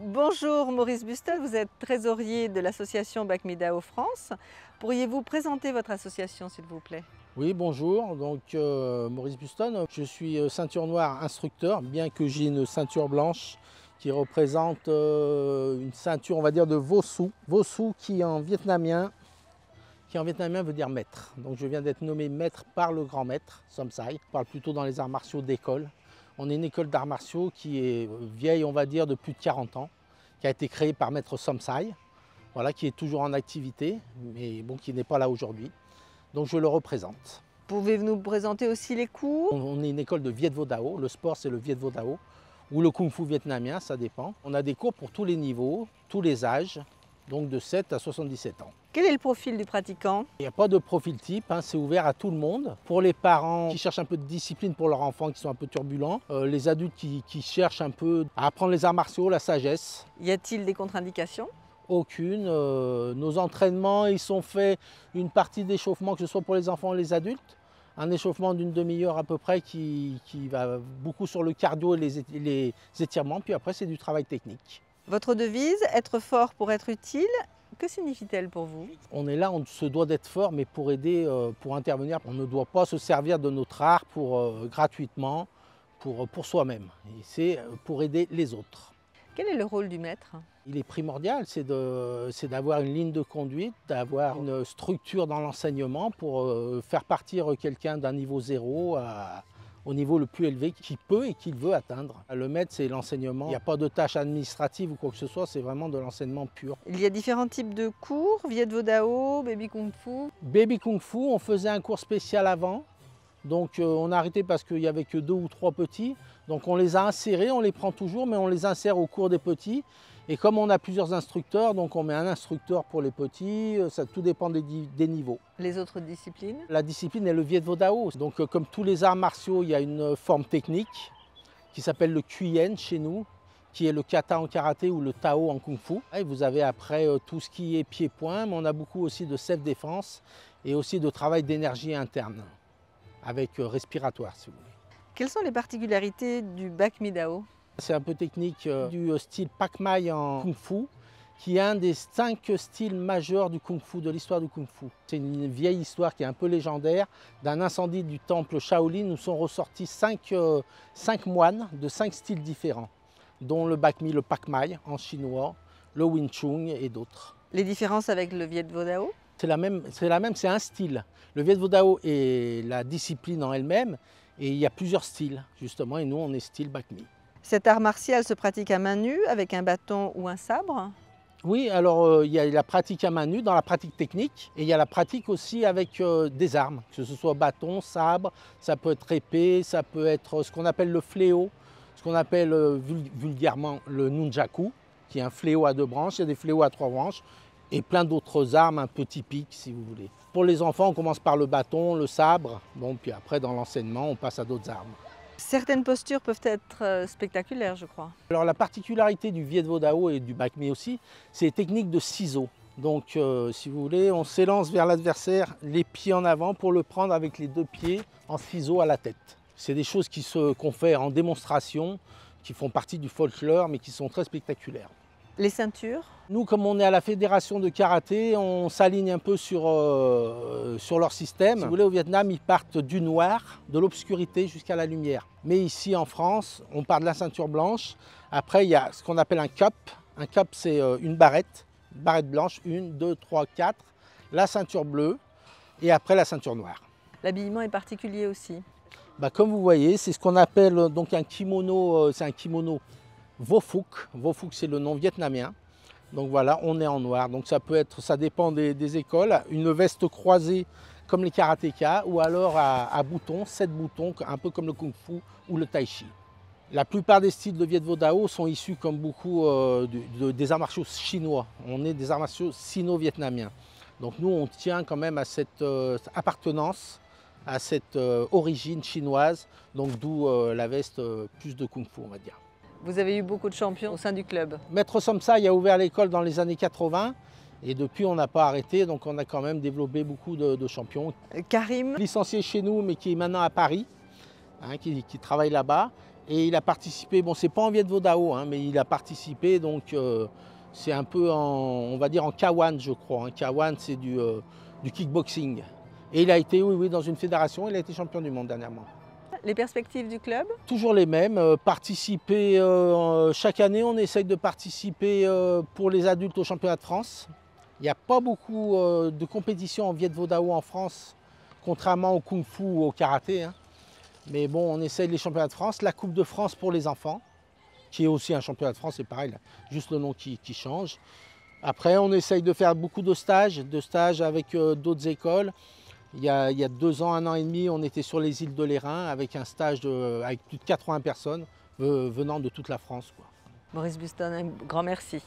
Bonjour Maurice Bustal, vous êtes trésorier de l'association BACMI-DAO France. Pourriez-vous présenter votre association s'il vous plaît? Oui, bonjour, Maurice Buston, je suis ceinture noire instructeur, bien que j'ai une ceinture blanche qui représente une ceinture, on va dire, de Vosu. Vosu qui en vietnamien veut dire maître. Donc je viens d'être nommé maître par le grand maître, Somsai. On parle plutôt dans les arts martiaux d'école. On est une école d'arts martiaux qui est vieille, on va dire, de plus de 40 ans, qui a été créée par maître Somsai, voilà, qui est toujours en activité, mais bon, qui n'est pas là aujourd'hui. Donc je le représente. Pouvez-vous nous présenter aussi les cours? On est une école de Viet Vo Dao, le sport c'est le Viet Vo Dao, ou le Kung Fu vietnamien, ça dépend. On a des cours pour tous les niveaux, tous les âges, donc de 7 à 77 ans. Quel est le profil du pratiquant? Il n'y a pas de profil type, hein, c'est ouvert à tout le monde. Pour les parents qui cherchent un peu de discipline pour leurs enfants qui sont un peu turbulents, les adultes qui cherchent un peu à apprendre les arts martiaux, la sagesse. Y a-t-il des contre-indications? Aucune. Nos entraînements, ils sont faits une partie d'échauffement, que ce soit pour les enfants et les adultes. Un échauffement d'une demi-heure à peu près qui va beaucoup sur le cardio et les étirements. Puis après, c'est du travail technique. Votre devise, être fort pour être utile, que signifie-t-elle pour vous? On est là, on se doit d'être fort, mais pour aider, pour intervenir. On ne doit pas se servir de notre art gratuitement, pour soi-même. Et c'est pour aider les autres. Quel est le rôle du maître? Il est primordial, c'est d'avoir une ligne de conduite, d'avoir une structure dans l'enseignement pour faire partir quelqu'un d'un niveau 0 au niveau le plus élevé qu'il peut et qu'il veut atteindre. Le maître, c'est l'enseignement. Il n'y a pas de tâches administratives ou quoi que ce soit, c'est vraiment de l'enseignement pur. Il y a différents types de cours, Viet Vo Dao, Baby Kung Fu. Baby Kung Fu, on faisait un cours spécial avant. Donc on a arrêté parce qu'il n'y avait que 2 ou 3 petits. Donc on les a insérés, on les prend toujours, mais on les insère au cours des petits. Et comme on a plusieurs instructeurs, donc on met un instructeur pour les petits, ça tout dépend des niveaux. Les autres disciplines? La discipline est le Viet Vo Dao. Donc comme tous les arts martiaux, il y a une forme technique qui s'appelle le Kuyen chez nous, qui est le kata en karaté ou le Tao en kung fu. Et vous avez après tout ce qui est pied-point, mais on a beaucoup aussi de self-défense et aussi de travail d'énergie interne, avec respiratoire si vous voulez. Quelles sont les particularités du BACMI-DAO? C'est un peu technique du style Pak Mai en Kung Fu, qui est un des 5 styles majeurs du Kung Fu, de l'histoire du Kung Fu. C'est une vieille histoire qui est un peu légendaire, d'un incendie du temple Shaolin où sont ressortis 5 moines de 5 styles différents, dont le Bak Mi, le Pak Mai en chinois, le Wing Chun et d'autres. Les différences avec le Viet Vo Dao? C'est la même, c'est un style. Le Viet Vo Dao est la discipline en elle-même et il y a plusieurs styles justement et nous on est style Bak Mi. Cet art martial se pratique à main nue avec un bâton ou un sabre? Oui, alors il y a la pratique à main nue dans la pratique technique et il y a la pratique aussi avec des armes, que ce soit bâton, sabre, ça peut être épée, ça peut être ce qu'on appelle le fléau, ce qu'on appelle vulgairement le nunjaku, qui est un fléau à 2 branches, il y a des fléaux à 3 branches et plein d'autres armes un peu typiques si vous voulez. Pour les enfants, on commence par le bâton, le sabre, bon, puis après dans l'enseignement, on passe à d'autres armes. Certaines postures peuvent être spectaculaires, je crois. Alors la particularité du Viet Vo Dao et du Bak Mi aussi, c'est les techniques de ciseaux. Donc si vous voulez, on s'élance vers l'adversaire, les pieds en avant pour le prendre avec les 2 pieds en ciseaux à la tête. C'est des choses qu'on fait en démonstration, qui font partie du folklore, mais qui sont très spectaculaires. Les ceintures? Nous, comme on est à la fédération de karaté, on s'aligne un peu sur leur système. Si vous voulez, au Vietnam, ils partent du noir, de l'obscurité jusqu'à la lumière. Mais ici, en France, on part de la ceinture blanche. Après, il y a ce qu'on appelle un cup. Un cup, c'est une barrette blanche, 1, 2, 3, 4. La ceinture bleue et après la ceinture noire. L'habillement est particulier aussi. Comme vous voyez, c'est ce qu'on appelle donc un kimono, c'est un kimono Vo Phuc. Vo Phuc, c'est le nom vietnamien. Donc voilà, on est en noir. Donc ça peut être, ça dépend des écoles, une veste croisée comme les karatékas ou alors à boutons, 7 boutons, un peu comme le kung fu ou le tai chi. La plupart des styles de Viet Vo Dao sont issus comme beaucoup des arts martiaux chinois. On est des arts martiaux sino-vietnamiens. Donc nous, on tient quand même à cette appartenance, à cette origine chinoise, donc d'où la veste plus de kung fu, on va dire. Vous avez eu beaucoup de champions au sein du club. Maître Somsai a ouvert l'école dans les années 80 et depuis on n'a pas arrêté, donc on a quand même développé beaucoup de champions. Karim? Licencié chez nous mais qui est maintenant à Paris, hein, qui travaille là-bas. Et il a participé, bon c'est pas en Viet Vo Dao, hein, mais il a participé, donc c'est un peu on va dire en K1 je crois. Hein. K1 c'est du kickboxing. Et il a été, oui, dans une fédération, il a été champion du monde dernièrement. Les perspectives du club? Toujours les mêmes, participer, chaque année on essaye de participer pour les adultes au championnat de France. Il n'y a pas beaucoup de compétitions en Viet Vo Dao en France, contrairement au Kung Fu ou au Karaté. Hein. Mais bon, on essaye les championnats de France, la Coupe de France pour les enfants, qui est aussi un championnat de France, c'est pareil, juste le nom qui change. Après, on essaye de faire beaucoup de stages avec d'autres écoles. Il y a 2 ans, 1 an et demi, on était sur les îles de l'Airain avec un stage avec plus de 80 personnes venant de toute la France. Quoi. Maurice Buston, un grand merci.